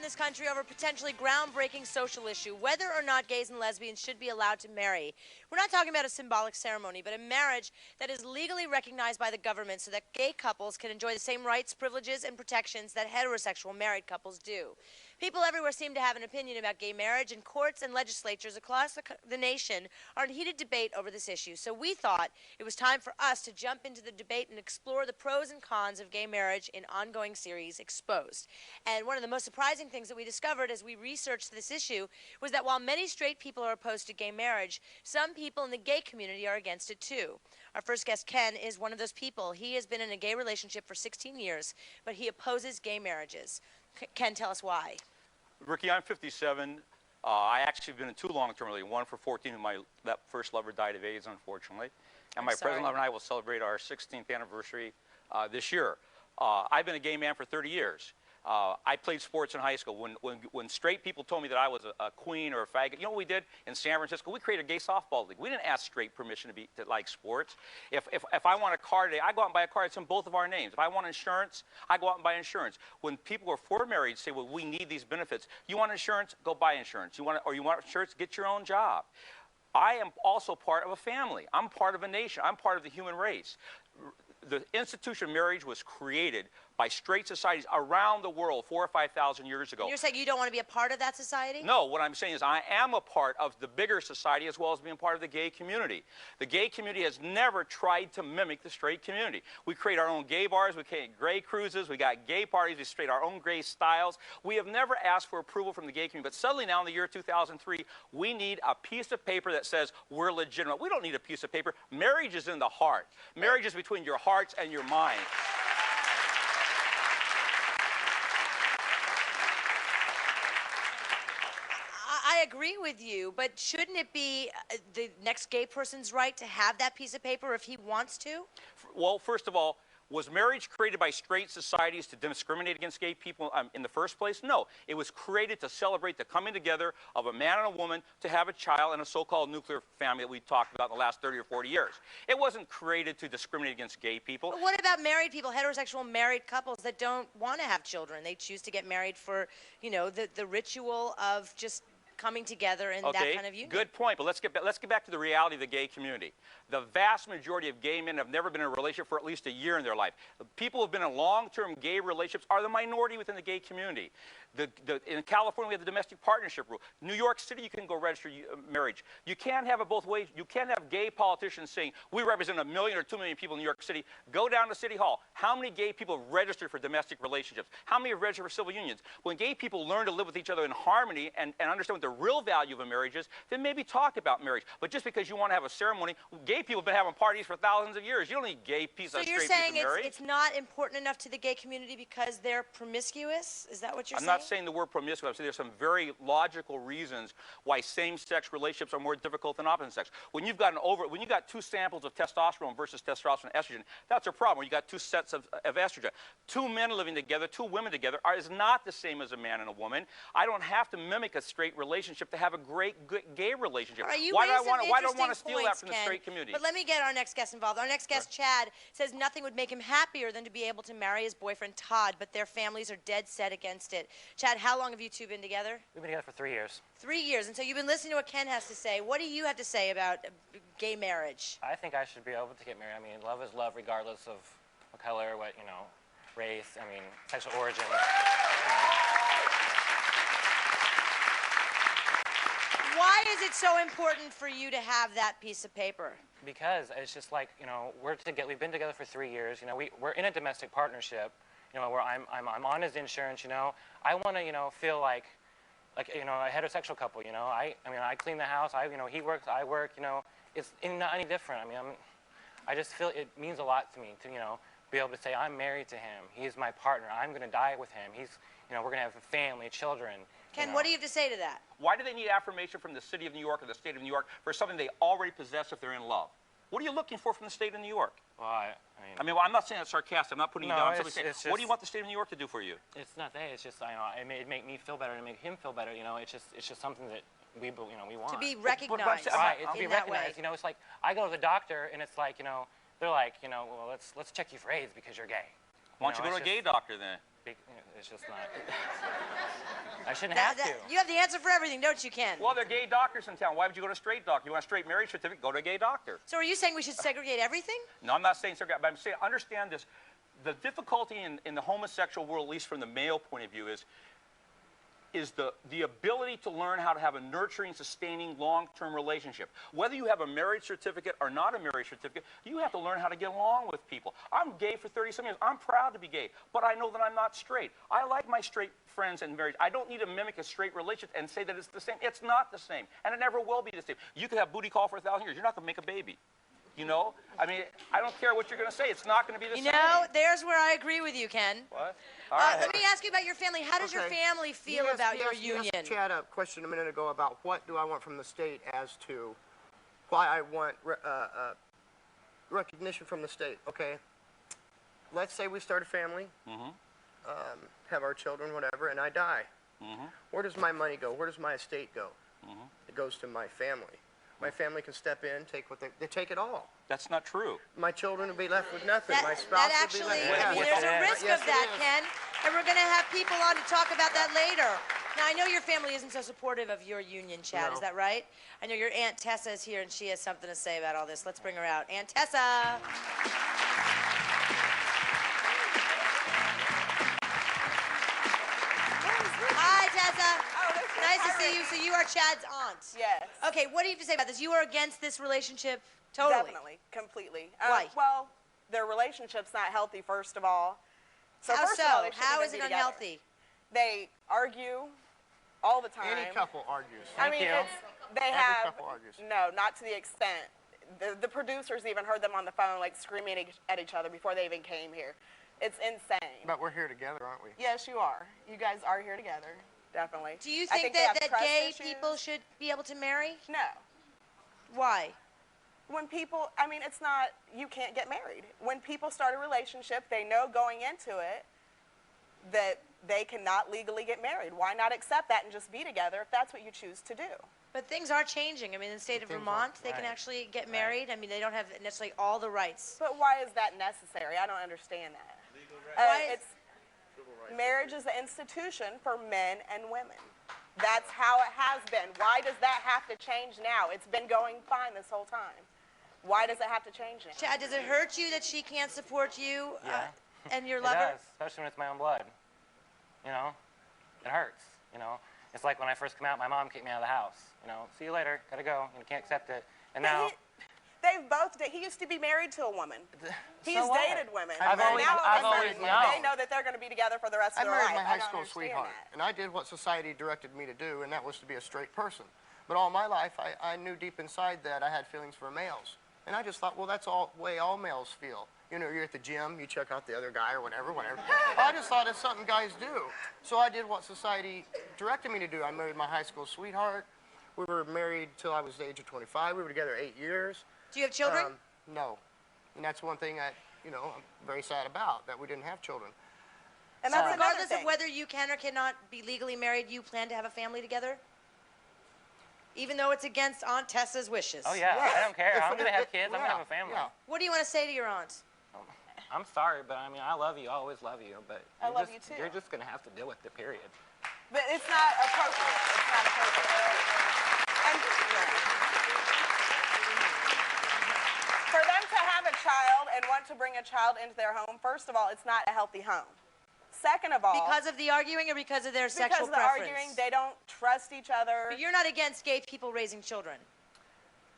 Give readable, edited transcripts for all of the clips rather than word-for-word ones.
this country over a potentially groundbreaking social issue, whether or not gays and lesbians should be allowed to marry. We're not talking about a symbolic ceremony, but a marriage that is legally recognized by the government so that gay couples can enjoy the same rights, privileges, and protections that heterosexual married couples do. People everywhere seem to have an opinion about gay marriage, and courts and legislatures across the nation are in heated debate over this issue. So we thought it was time for us to jump into the debate and explore the pros and cons of gay marriage in ongoing series Exposed. And one of the most surprising things that we discovered as we researched this issue was that while many straight people are opposed to gay marriage, some people in the gay community are against it too. Our first guest, Ken, is one of those people. He has been in a gay relationship for 16 years, but he opposes gay marriages. Ken, tell us why. Ricky, I'm 57. I actually have been in two long-term relationships, one for 14, and that first lover died of AIDS, unfortunately. And my present lover and I will celebrate our 16th anniversary this year. I've been a gay man for 30 years. I played sports in high school. When straight people told me that I was a queen or a faggot, you know what we did in San Francisco? We created a gay softball league. We didn't ask straight permission to like sports. If I want a car today, I go out and buy a car that's in both of our names. If I want insurance, I go out and buy insurance. When people are for marriage say, well, we need these benefits. You want insurance? Go buy insurance. You want insurance? Get your own job. I am also part of a family. I'm part of a nation. I'm part of the human race. The institution of marriage was created by straight societies around the world 4,000 or 5,000 years ago. And you're saying you don't want to be a part of that society? No, what I'm saying is I am a part of the bigger society as well as being part of the gay community. The gay community has never tried to mimic the straight community. We create our own gay bars, we create gay cruises, we got gay parties, we create our own gay styles. We have never asked for approval from the gay community, but suddenly now in the year 2003, we need a piece of paper that says we're legitimate. We don't need a piece of paper. Marriage is in the heart. Marriage is between your hearts and your mind. I agree with you, but shouldn't it be the next gay person's right to have that piece of paper if he wants to? Well, first of all, was marriage created by straight societies to discriminate against gay people in the first place? No. It was created to celebrate the coming together of a man and a woman to have a child in a so-called nuclear family that we talked about in the last 30 or 40 years. It wasn't created to discriminate against gay people. But what about married people, heterosexual married couples that don't want to have children? They choose to get married for, you know, the ritual of just coming together in that kind of union. Good point, but let's get back to the reality of the gay community. The vast majority of gay men have never been in a relationship for at least a year in their life. The people who have been in long-term gay relationships are the minority within the gay community. In California, we have the domestic partnership rule. New York City, you can go register marriage. You can't have it both ways. You can't have gay politicians saying, we represent 1 million or 2 million people in New York City. Go down to City Hall. How many gay people have registered for domestic relationships? How many have registered for civil unions? When gay people learn to live with each other in harmony and understand what the real value of a marriage is, then maybe talk about marriage. But just because you want to have a ceremony, gay people have been having parties for thousands of years. You don't need gay people, so you're saying it's not important enough to the gay community because they're promiscuous? Is that what you're saying? I'm not saying the word promiscuous. I'm saying there's some very logical reasons why same-sex relationships are more difficult than opposite sex. When you've got two samples of testosterone versus testosterone and estrogen, that's a problem. When you got two sets of estrogen. Two men living together, two women together is not the same as a man and a woman. I don't have to mimic a straight relationship to have a great gay relationship. Right, why do I want to steal that from the straight community? But let me get our next guest involved. Our next guest, Chad, says nothing would make him happier than to be able to marry his boyfriend, Todd, but their families are dead set against it. Chad, how long have you two been together? We've been together for 3 years. 3 years, and so you've been listening to what Ken has to say. What do you have to say about gay marriage? I think I should be able to get married. I mean, love is love regardless of what color, what, you know, race, I mean, sexual origin. Why is it so important for you to have that piece of paper? Because it's just like, you know, we've been together for 3 years. You know, we're in a domestic partnership. You know, where I'm on his insurance. You know, I want to, you know, feel like you know, a heterosexual couple. You know, I mean, I clean the house. You know, he works, I work. You know, it's not any different. I mean, I just feel it means a lot to me to, you know, be able to say I'm married to him. He's my partner. I'm going to die with him. He's, you know, we're going to have a family, children. Ken, what do you have to say to that? Why do they need affirmation from the city of New York or the state of New York for something they already possess if they're in love? What are you looking for from the state of New York? Well, well, I'm not saying that sarcastic. I'm not putting you down. I'm saying, just, what do you want the state of New York to do for you? It's not that. It's just, you know, it make me feel better and make him feel better. You know, it's just something that we want. To be recognized. Right, to be recognized. You know, it's like I go to the doctor and it's like, you know, they're like, you know, well, let's check you for AIDS because you're gay. Why don't you go to a gay doctor then? It's just not. I shouldn't have to. You have the answer for everything, don't you, Ken? Well, there are gay doctors in town. Why would you go to a straight doctor? You want a straight marriage certificate? Go to a gay doctor. So are you saying we should segregate everything? No, I'm not saying segregate, but I'm saying understand this. The difficulty in the homosexual world, at least from the male point of view, is the ability to learn how to have a nurturing, sustaining, long-term relationship. Whether you have a marriage certificate or not a marriage certificate, you have to learn how to get along with people. I'm gay for 30-some years. I'm proud to be gay, but I know that I'm not straight. I like my straight friends and marriage. I don't need to mimic a straight relationship and say that it's the same. It's not the same, and it never will be the same. You could have booty call for 1,000 years. You're not going to make a baby. You know? I mean, I don't care what you're going to say. It's not going to be the same. You know, there's where I agree with you, Ken. What? All right. Let me ask you about your family. How does your family feel about your union? You asked Chad a question a minute ago about what do I want from the state as to why I want recognition from the state. Okay, let's say we start a family, have our children, whatever, and I die. Where does my money go? Where does my estate go? It goes to my family. My family can step in, take what they take it all. That's not true. My children will be left with nothing. My spouse will be left with I nothing. mean, there's a risk of that, Ken, and we're going to have people on to talk about that later. Now, I know your family isn't so supportive of your union, Chad. No. Is that right? I know your Aunt Tessa is here, and she has something to say about all this. Let's bring her out. Aunt Tessa. Hi, Tessa. Nice to see you. So you are Chad's aunt. Yes. Okay, what do you have to say about this? You are against this relationship totally? Definitely, completely. Why? Well, their relationship's not healthy, first of all. How first of all, they shouldn't How even is it be together. unhealthy? They argue all the time. Any couple argues. I mean, they Every have. couple argues. No, not to the extent. The producers even heard them on the phone, like screaming at each other before they even came here. It's insane. But we're here together, aren't we? Yes, you are. You guys are here together, definitely. Do you I think they that have trust gay issues. people should be able to marry? No. Why? When people, I mean, it's not, you can't get married. When people start a relationship, they know going into it that they cannot legally get married. Why not accept that and just be together if that's what you choose to do? But things are changing. I mean, in the state of Vermont, they can actually get married. I mean, they don't have necessarily all the rights. But why is that necessary? I don't understand that. Marriage is an institution for men and women. That's how it has been. Why does that have to change now? It's been going fine this whole time. Why does it have to change now? Chad, does it hurt you that she can't support you and your It lover? does, especially when it's my own blood. You know, it hurts. You know, it's like when I first came out, my mom kicked me out of the house. You know, see you later, gotta go. You can't accept it. And now. He used to be married to a woman. He's So what? dated women. I've always known. They know that they're going to be together for the rest of I their life. married my high don't school understand sweetheart, that. and I did what society directed me to do, and that was to be a straight person. But all my life, I knew deep inside that I had feelings for males. And I just thought, well, that's all way all males feel. You know, you're at the gym, you check out the other guy or whatever. I just thought it's something guys do. So I did what society directed me to do. I married my high school sweetheart. We were married till I was the age of 25. We were together 8 years. Do you have children? No. And that's one thing that, you know, I'm very sad about, that we didn't have children. And So that's another regardless thing. of whether you can or cannot be legally married, you plan to have a family together? Even though it's against Aunt Tessa's wishes. Oh yeah, I don't care. If I'm it- gonna have it- kids. I'm gonna have a family. Yeah. What do you want to say to your aunt? I'm sorry, but I mean, I love you. I always love you. But I love you too. You're just gonna have to deal with the period. But it's not appropriate. It's not appropriate. And for them to have a child and want to bring a child into their home, first of all, it's not a healthy home. Second of all, Because of the arguing or because of their sexual because of the preference? arguing, they don't trust each other. But you're not against gay people raising children.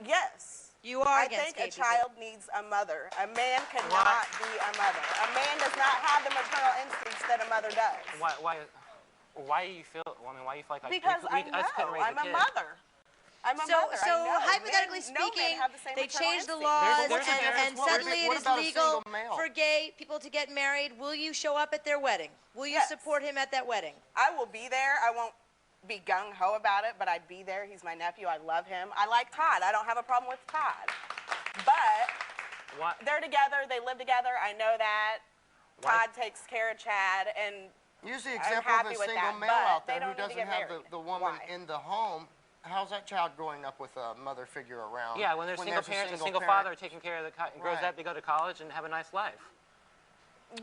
Yes. You are I against think gay a child needs a mother. A man cannot be a mother. A man does not have the maternal instincts that a mother does. Why do you feel? Well, I mean, why do you feel like Because I know. us couldn't raise I'm a kid? mother. I'm a So, mother. so I know. hypothetically Men- no men speaking, have the same they maternal changed the instincts. laws There's a and difference. suddenly it What is about a legal single male? for gay people to get married. Will you show up at their wedding? Will you Yes. support him at that wedding? I will be there. I won't be gung-ho about it, but I'd be there. He's my nephew. I love him. I like Todd. I don't have a problem with Todd. But Why? they're together. They live together. I know that. Why- Todd takes care of Chad, and Use the I'm example of happy a with single that, male but out they there who don't need to doesn't get have married. the woman Why? in the home. How's that child growing up with a mother figure around? Yeah, when there's single a parents, a single single parent? father taking care of the grows Right. up, they go to college and have a nice life.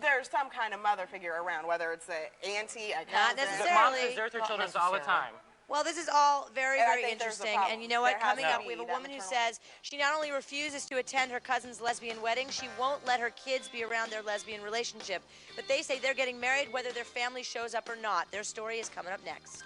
there's some kind of mother figure around, whether it's an auntie, a cousin. Not Moms necessarily. desert their children all the time. Well, this is all very, And I very think there's a interesting. problem. And you know what? There has Coming to up, be we have a that woman who maternal says she not only refuses to attend her cousin's lesbian wedding, she won't let her kids be around their lesbian relationship. But they say they're getting married whether their family shows up or not. Their story is coming up next.